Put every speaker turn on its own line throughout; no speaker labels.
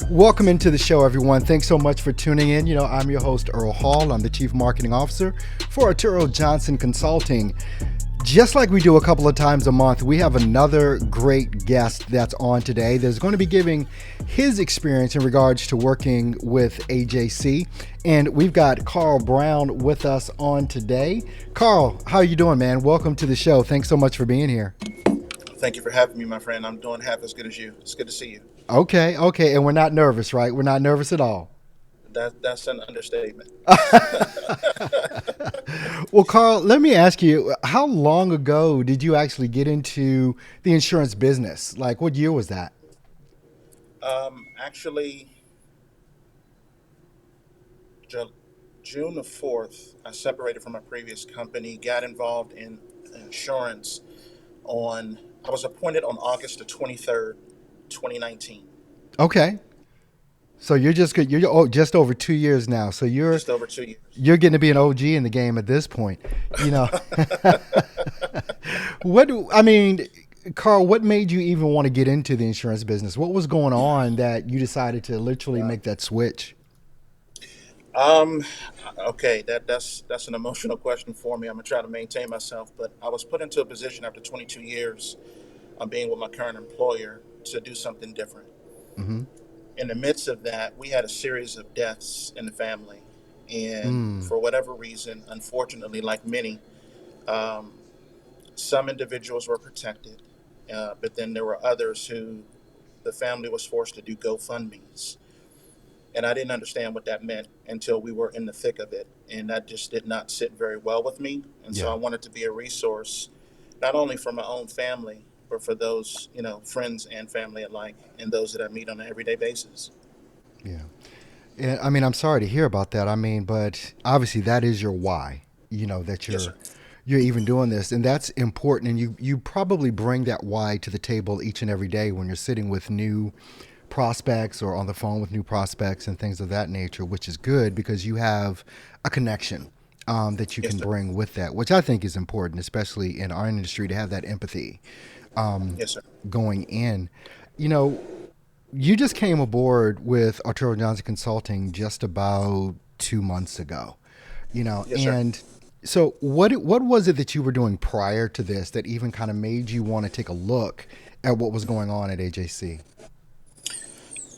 Welcome into the show, everyone. Thanks so much for tuning in. I'm your host, Earl Hall. I'm the Chief Marketing Officer for Arturo Johnson Consulting. Just like we do a couple of times a month, we have another great guest that's on today that's going to be giving his experience in regards to working with AJC. And we've got Carl Brown with us on today. Carl, how are you doing, man? Welcome to the show. Thanks so much for being here.
Thank you for having me, my friend. I'm doing half as good as you. It's good to see you.
Okay. And we're not nervous, right? We're not nervous at all.
That's an understatement.
Well, Carl, let me ask you, how long ago did you actually get into the insurance business? Like, what year was that?
Actually, Ju- June the 4th, I separated from my previous company, got involved in insurance I was appointed on August the 23rd, 2019.
Okay. So you're just good. Just over 2 years now. So you're
Just over 2 years.
you're getting to be an OG in the game at this point. You know, what I mean, Carl, what made you even want to get into the insurance business? What was going on that you decided to literally
Uh,
make that switch?
um, okay, that's an emotional question for me. I'm gonna try to maintain myself, but I was put into a position after 22 years of being with my current employer to do something different.
Mm-hmm.
In the midst of that, we had a series of deaths in the family. And
Mm,
for whatever reason, unfortunately, like many, um, some individuals were protected, but then there were others who the family was forced to do GoFundMe's. And I didn't understand what that meant until we were in the thick of it. And that just did not sit very well with me. And so
yeah.
I wanted to be a resource, not only for my own family, but for those, friends and family alike, and those that I meet on an everyday basis.
Yeah. And I mean, I'm sorry to hear about that. I mean, but obviously that is your why, that
Yes,
you're
sir.
you're even doing this, and that's important, and you probably bring that why to the table each and every day when you're sitting with new prospects or on the phone with new prospects and things of that nature, which is good because you have a connection that you
Yes,
can
sir.
bring with that, which I think is important, especially in our industry, to have that empathy
Yes, sir.
going in. You know, you just came aboard with Arturo Johnson Consulting just about 2 months ago,
Yes, sir.
and so what was it that you were doing prior to this that even kind of made you want to take a look at what was going on at AJC?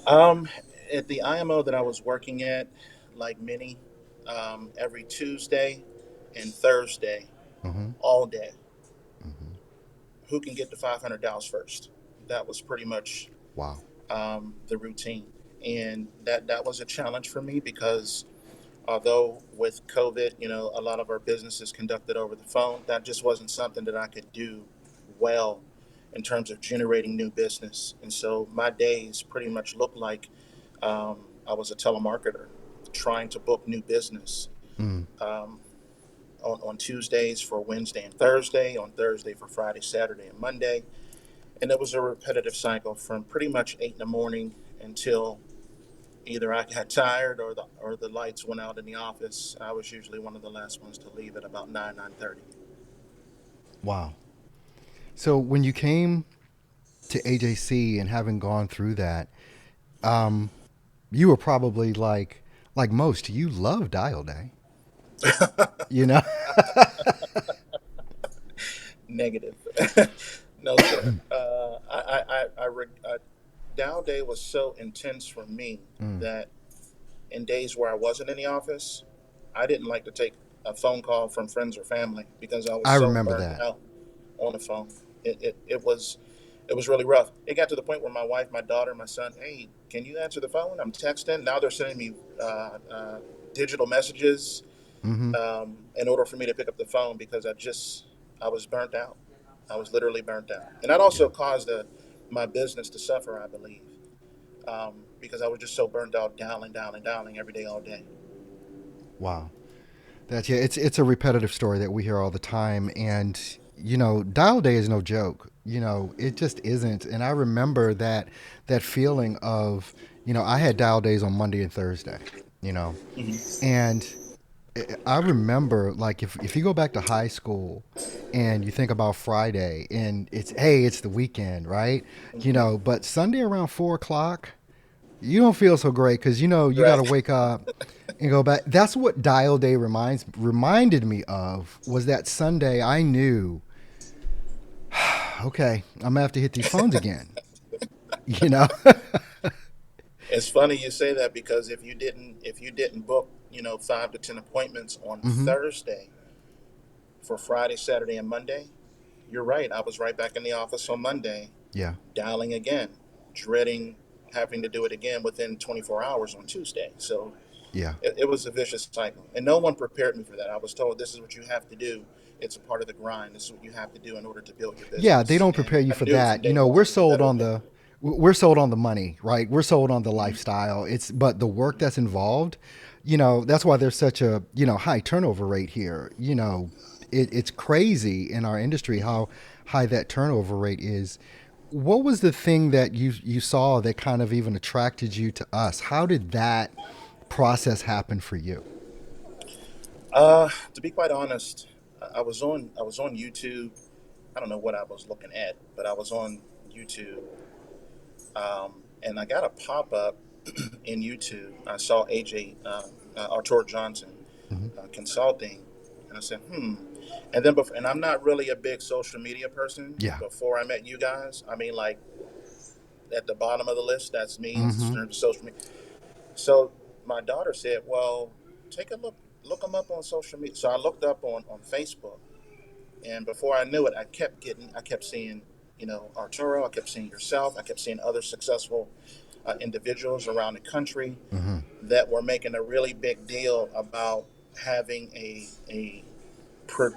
Um, at the IMO that I was working at, like many, every Tuesday and Thursday,
Mm-hmm.
all day,
Mm-hmm.
who can get to $500 first? That was pretty much
Wow.
the routine, and that was a challenge for me because although with COVID, a lot of our business is conducted over the phone, that just wasn't something that I could do well in terms of generating new business. And so my days pretty much looked like I was a telemarketer trying to book new business
Mm.
um, on Tuesdays for Wednesday and Thursday, on Thursday for Friday, Saturday, and Monday. And it was a repetitive cycle from pretty much 8 in the morning until either I got tired or the lights went out in the office. I was usually one of the last ones to leave at about 9:30.
Wow. So when you came to AJC and having gone through that, um, you were probably like most, you love Dial Day, you know?
Negative. No, sir. Dow Day was so intense for me
Mm.
that in days where I wasn't in the office, I didn't like to take a phone call from friends or family because I was
I
so
remember
burnt
that.
out on the phone. It was really rough. It got to the point where my wife, my daughter, my son, hey, can you answer the phone? I'm texting. Now they're sending me digital messages
Mm-hmm.
in order for me to pick up the phone because I was burnt out. I was literally burnt out, and that
Yeah.
also caused my business to suffer, I believe, because I was just so burnt out, dialing every day, all day.
Wow. That's yeah. It's a repetitive story that we hear all the time, and Dial Day is no joke. It just isn't. And I remember that feeling of I had Dial Days on Monday and Thursday. You know,
Hmm.
and I remember like if you go back to high school and you think about Friday and it's the weekend, right?
Hmm.
But Sunday around 4 o'clock, You don't feel so great because you got to
Right.
wake up and go back. That's what Dial Day reminded me of. Was that Sunday? I knew, okay, I'm gonna have to hit these phones again. You know.
It's funny you say that because if you didn't book, 5 to 10 appointments on
Hmm.
Thursday for Friday, Saturday, and Monday, you're right. I was right back in the office on Monday,
Yeah.
dialing again, dreading having to do it again within 24 hours on Tuesday. So
Yeah.
it was a vicious cycle, and no one prepared me for that. I was told this is what you have to do. It's a part of the grind. This is what you have to do in order to build your
Yeah, they
business.
don't
And
prepare you
I
for
knew from
that.
day
We're
one
sold
that
on
okay.
the money, right? We're sold on the
Mm-hmm.
lifestyle. But the work that's involved, that's why there's such a, high turnover rate here. It's crazy in our industry how high that turnover rate is. What was the thing that you saw that kind of even attracted you to us? How did that process happen for you?
To be quite honest, I was on YouTube. I don't know what I was looking at, but I was on YouTube, and I got a pop up in YouTube. I saw AJ Artur Johnson
Hmm.
consulting, and I said, hmm. And then, and I'm not really a big social media person.
Yeah.
Before I met you guys, I mean, like at the bottom of the list, that's me in
Hmm.
terms of social media. So my daughter said, well, take a look them up on social media. So I looked up on Facebook, and before I knew it, I kept seeing, Arturo. I kept seeing yourself. I kept seeing other successful individuals around the country
Hmm.
that were making a really big deal about having a per,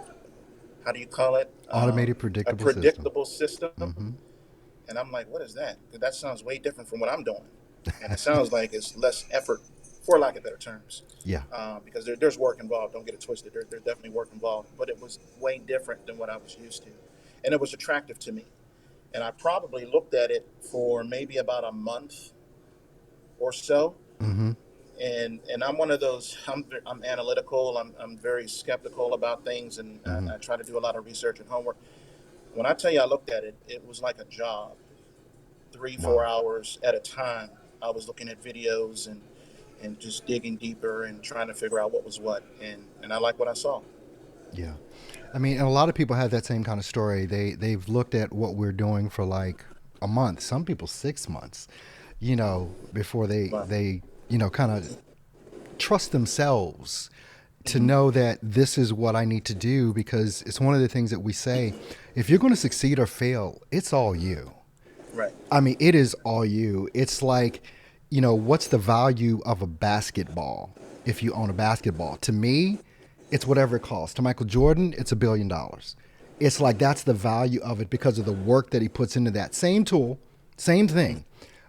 how do you call it,
Automated
a
predictable system.
predictable system.
Hmm.
And I'm like, what is that? 'Cause that sounds way different from what I'm doing, and it sounds like it's less effort, for lack of better terms,
Yeah.
because there's work involved. Don't get it twisted. There's definitely work involved, but it was way different than what I was used to, and it was attractive to me. And I probably looked at it for maybe about a month or so,
Hmm.
and I'm one of those. I'm analytical. I'm very skeptical about things, and
Hmm.
I try to do a lot of research and homework. When I tell you I looked at it, it was like a job. 3 4
Wow.
hours at a time. I was looking at videos and just digging deeper and trying to figure out what was what, and I like what I saw.
Yeah. I mean, and a lot of people have that same kind of story. They've looked at what we're doing for like a month, some people 6 months, before they
Wow.
they kind of trust themselves to
Mm-hmm.
know that this is what I need to do, because it's one of the things that we say, if you're going to succeed or fail, it's all you.
Right.
I mean, it is all you. It's like, what's the value of a basketball if you own a basketball? To me, it's whatever it costs. To Michael Jordan, it's $1 billion. It's like that's the value of it because of the work that he puts into that same tool, same thing.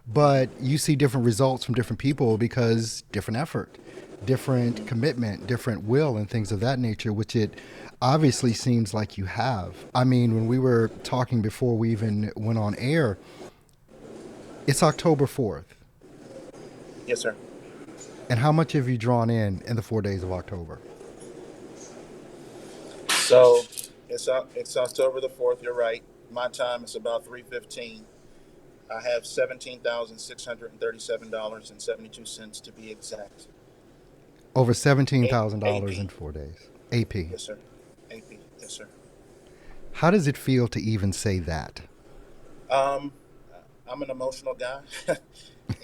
But you see different results from different people because different effort, different commitment, different will, and things of that nature, which it obviously seems like you have. I mean, when we were talking before we even went on air, it's October 4th.
Yes, sir.
And how much have you drawn in the 4 days of October?
So it's October the 4th. You're right. My time is about 3:15. I have $17,637.72 to be exact.
Over
A
$17,000 in
AP.
4 days. AP.
Yes, sir. AP. Yes, sir.
How does it feel to even say that?
Um, I'm an emotional guy,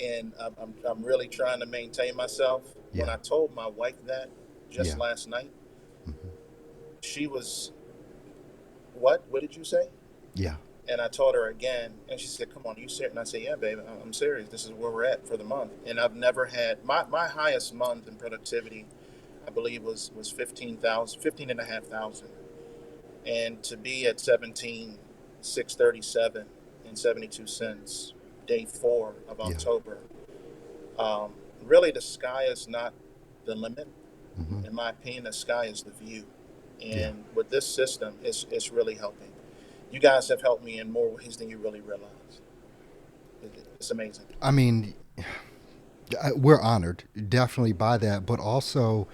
and I'm really trying to maintain myself. When
Yeah.
I told my wife that just
Yeah.
last night,
Hmm.
she was, "What? What did you say?"
Yeah.
And I told her again, and she said, "Come on, are you serious?" And I said, "Yeah, babe, I'm serious. This is where we're at for the month." And I've never had my highest month in productivity, I believe, was 15,000, 15 and a half thousand. And to be at 17,637 and 72 cents, day 4 of
Yeah.
October, um, really the sky is not the limit.
Hmm.
In my opinion, the sky is the view.
Yeah.
And with this system, it's really helping. You guys have helped me in more ways than you really realize. It's amazing.
I mean, we're honored definitely by that, but also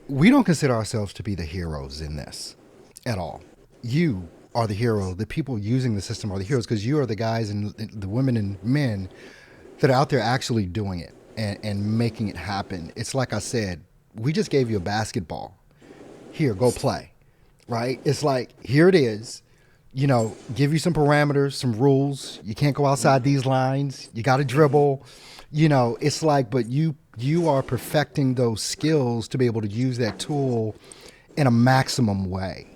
we don't consider ourselves to be the heroes in this at all. You are the hero. The people using the system are the heroes because you are the guys and the women and men that are out there actually doing it and making it happen. It's like I said, we just gave you a basketball. Here, go play. Right? It's like, here it is. Give you some parameters, some rules. You can't go outside these lines. You got to dribble. It's like, but you are perfecting those skills to be able to use that tool in a maximum way.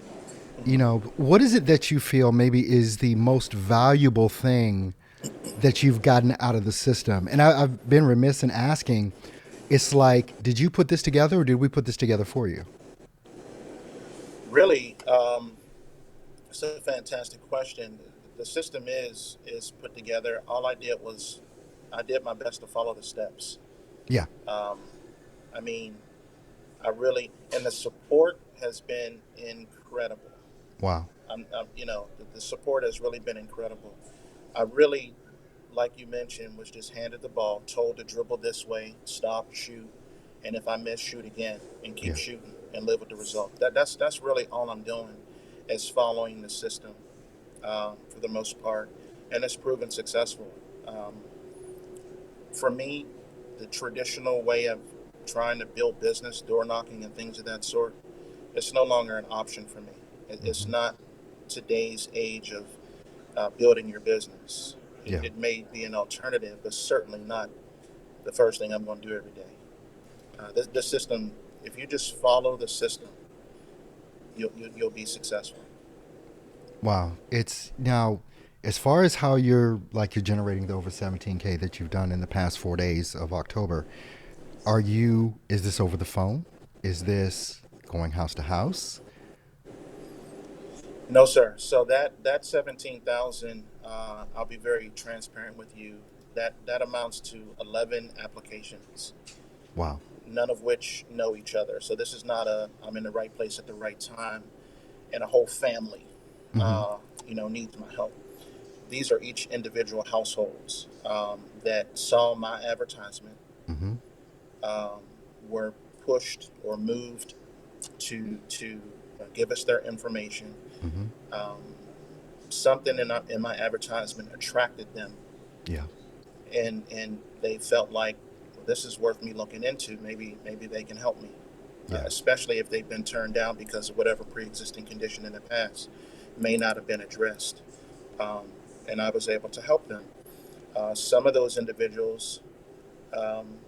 What is it that you feel maybe is the most valuable thing that you've gotten out of the system? And I've been remiss in asking, it's like, did you put this together or did we put this together for you?
Really, it's a fantastic question. The system is put together. All I did was I did my best to follow the steps.
Yeah.
Um, I mean, I really, and the support has been incredible.
Wow.
The support has really been incredible. I really, like you mentioned, was just handed the ball, told to dribble this way, stop, shoot, and if I miss, shoot again, and keep
Yeah.
shooting and live with the result. That's really all I'm doing, is following the system for the most part, and it's proven successful. Um, for me, the traditional way of trying to build business, door knocking, and things of that sort, it's no longer an option for me. It's
Hmm.
not today's age of building your business. It,
Yeah.
it may be an alternative, but certainly not the first thing I'm going to do every day. This system, if you just follow the system, you'll be successful.
Wow. It's now, as far as how you're generating the over 17K that you've done in the past 4 days of October, is this over the phone? Is this going house to house?
No, sir. So that 17,000, I'll be very transparent with you. That amounts to 11 applications,
Wow.
none of which know each other. So this is not a I'm in the right place at the right time, and a whole family,
Mm-hmm.
uh, needs my help. These are each individual households that saw my advertisement,
Mm-hmm.
um, were pushed or moved to give us their information.
Mm-hmm.
Um, Something in my advertisement attracted them,
Yeah.
and they felt like, well, this is worth me looking into. Maybe they can help me,
Yeah.
especially if they've been turned down because of whatever pre-existing condition in the past may not have been addressed. Um, and I was able to help them. Some of those individuals, um,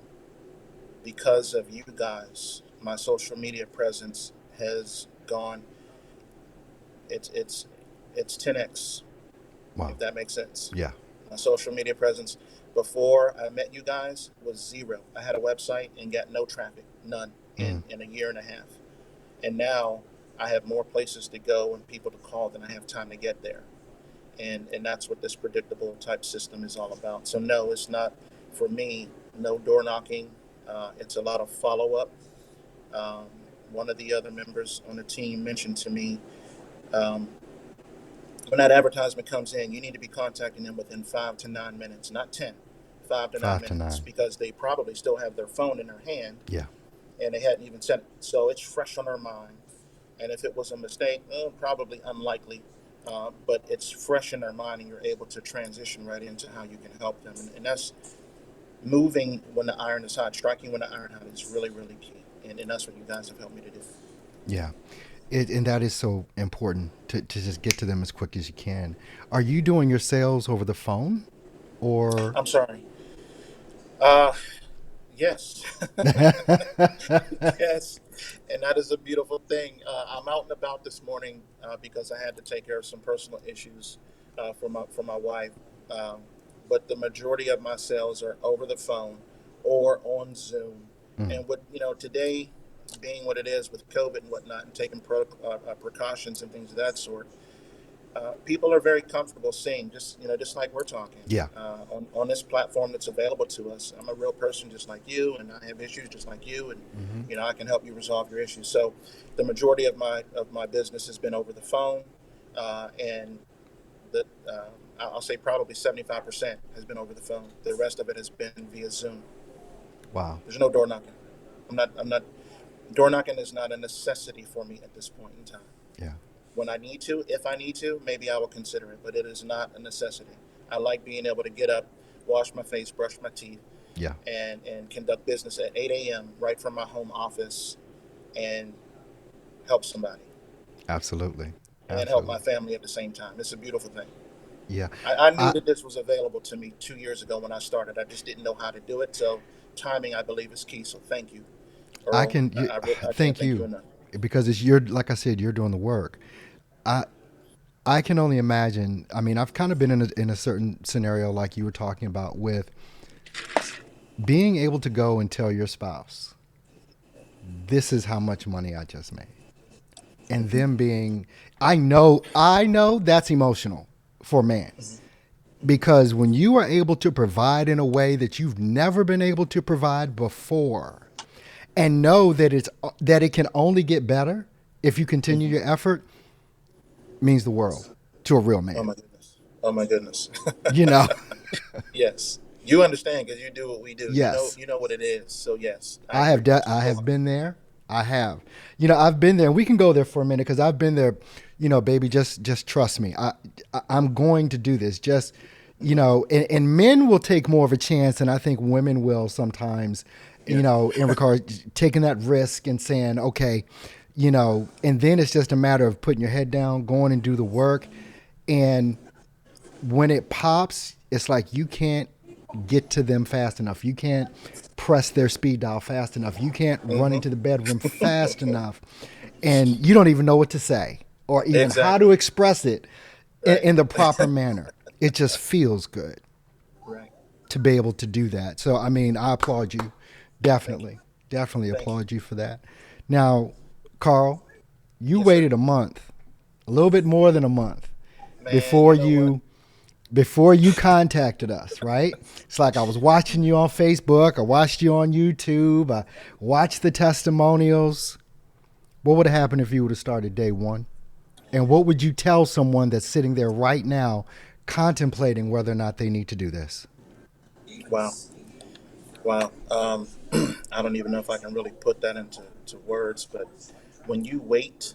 because of you guys, my social media presence has gone. It's it's 10x,
Wow.
if that makes sense.
Yeah.
My social media presence before I met you guys was zero. I had a website and got no traffic, none,
Mm.
in a year and a half. And now I have more places to go and people to call than I have time to get there. And that's what this predictable type system is all about. So no, it's not for me. No door knocking. It's a lot of follow up. Um, One of the other members on the team mentioned to me, um, when that advertisement comes in, you need to be contacting them within 5 to 9 minutes, not 10, 5 to 9
Five to
minutes,
nine.
because they probably still have their phone in their hand
Yeah.
and they hadn't even sent it. So it's fresh on their mind. And if it was a mistake, probably unlikely, but it's fresh in their mind, and you're able to transition right into how you can help them. And that's moving when the iron is hot, striking when the iron hot is really, really key. And that's what you guys have helped me to do.
Yeah. And that is so important to just get to them as quick as you can. Are you doing your sales over the phone or?
I'm sorry. Uh, yes. Yes. And that is a beautiful thing. I'm out and about this morning because I had to take care of some personal issues for my wife. Um, but the majority of my sales are over the phone or on Zoom.
Mm.
And what today, being what it is with COVID and whatnot, and taking precautions and things of that sort, people are very comfortable seeing, just like we're talking
Yeah.
on this platform that's available to us. I'm a real person just like you, and I have issues just like you, and
Mm-hmm.
I can help you resolve your issues. So the majority of my business has been over the phone, and the I'll say probably 75% has been over the phone. The rest of it has been via Zoom.
Wow.
There's no door knocking. I'm not door knocking is not a necessity for me at this point in time.
Yeah.
When I need to, if I need to, maybe I will consider it, but it is not a necessity. I like being able to get up, wash my face, brush my teeth,
Yeah,
and conduct business at 8 a.m. right from my home office and help somebody
absolutely.
and help my
Absolutely.
family at the same time. It's a beautiful thing.
Yeah.
I knew
I
that this was available to me 2 years ago when I started. I just didn't know how to do it. So timing, I believe, is key. So thank you,
I
Earl.
can
I can't
thank
thank you
you
enough.
because it's your, like I said, you're doing the work. I I can only imagine. I mean, I've kind of been in a certain scenario like you were talking about with being able to go and tell your spouse, this is how much money I just made. And
Hmm.
them being, I know that's emotional for a man.
Hmm.
Because when you are able to provide in a way that you've never been able to provide before, and know that it can only get better if you continue
Hmm.
your effort, means the world to a real
Oh
man.
my goodness. Oh my goodness.
You know,
Yes, you understand because you do what we do.
yes,
You know what it is. So yes, I agree.
I
Go
have
ahead.
been there. I have. I've been there, and we can go there for a minute because I've been there. Baby, just trust me. I'm going to do this. Just and men will take more of a chance, and I think women will sometimes.
Yeah.
In regards taking that risk and saying, okay, and then it's just a matter of putting your head down, going and do the work, and when it pops, it's like you can't get to them fast enough. You can't press their speed dial fast enough. You can't run
Hmm.
into the bedroom fast enough. And you don't even know what to say or even how to
Exactly.
express it
Right.
in the proper manner. It just feels good
Right.
to be able to do that. So, I mean, I applaud you.
Thank you.
Definitely. Definitely
Thank you.
applaud you for that. Now, Carl, you
Yes, sir.
waited a month, a little bit more than a month
Man,
before
you know what?
you contacted us, right? It's like I was watching you on Facebook, I watched you on YouTube, I watched the testimonials. What would have happened if you would have started day one? And what would you tell someone that's sitting there right now contemplating whether or not they need to do this?
Wow. Wow. I don't even know if I can really put that into words, but when you wait,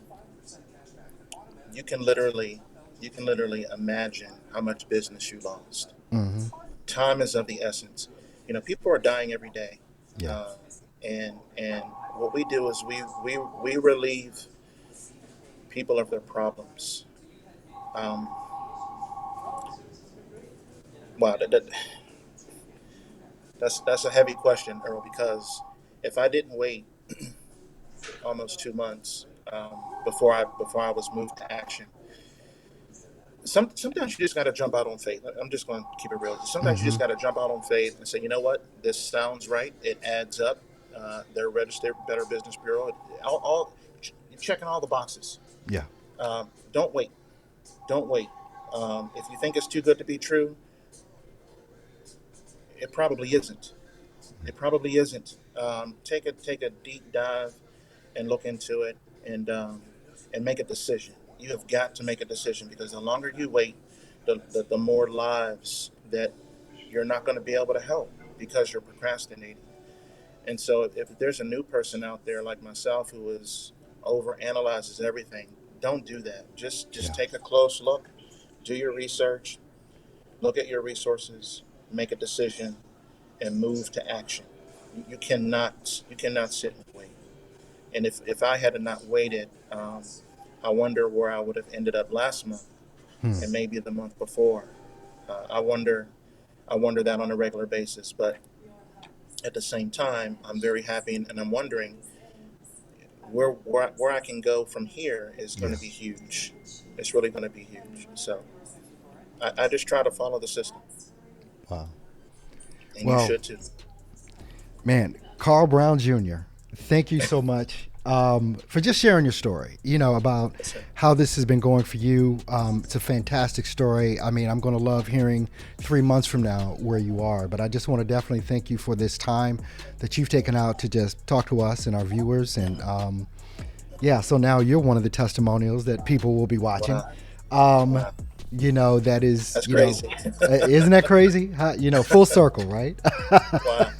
you can literally you can literally imagine how much business you lost.
Mm-hmm.
Time is of the essence. People are dying every day,
Yeah.
uh, and what we do is we relieve people of their problems. Um, wow, that's a heavy question, Earl, because if I didn't wait almost 2 months before I was moved to action, sometimes you just got to jump out on faith. I'm just going to keep it real. Sometimes you
Mm-hmm.
just got to jump out on faith and say, you know what, this sounds right. It adds up. They're registered Better Business Bureau. Checking all the boxes.
Yeah.
Don't wait. Don't wait. If you think it's too good to be true, it probably isn't. It probably isn't. Take a deep dive and look into it and make a decision. You have got to make a decision because the longer you wait, the more lives that you're not going to be able to help because you're procrastinating. And so if there's a new person out there like myself who is over analyzes everything, don't do that. Just
Yeah.
take a close look, do your research, look at your resources, make a decision, and move to action. You cannot sit and wait. And if I had not waited, I wonder where I would have ended up last month
Hmm.
and maybe the month before. I wonder that on a regular basis. But at the same time, I'm very happy, and I'm wondering where I can go from here is going
Yeah.
to be huge. It's really going to be huge. So I just try to follow the system,
Wow.
and you
Well,
should too.
man, Carl Brown Jr., thank you so much for just sharing your story, about
Yes, sir.
how this has been going for you. It's a fantastic story. I mean, I'm going to love hearing 3 months from now where you are, but I just want to definitely thank you for this time that you've taken out to just talk to us and our viewers. And yeah, so now you're one of the testimonials that people will be watching.
Wow.
Um,
Wow.
that is,
That's crazy.
isn't that crazy? How, full circle, right?
Wow.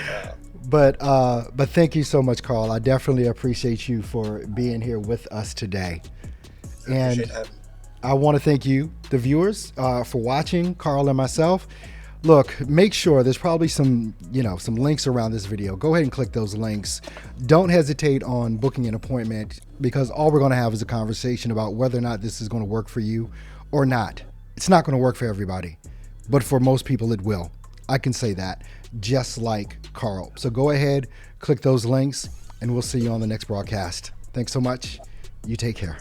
Wow.
But thank you so much, Carl. I definitely appreciate you for being here with us today.
I appreciate
And
having me.
I want to thank you, the viewers, for watching Carl and myself. Look, make sure there's probably some links around this video. Go ahead and click those links. Don't hesitate on booking an appointment, because all we're going to have is a conversation about whether or not this is going to work for you or not. It's not going to work for everybody, but for most people it will. I can say that, just like Carl. So go ahead, click those links, and we'll see you on the next broadcast. Thanks so much. You take care.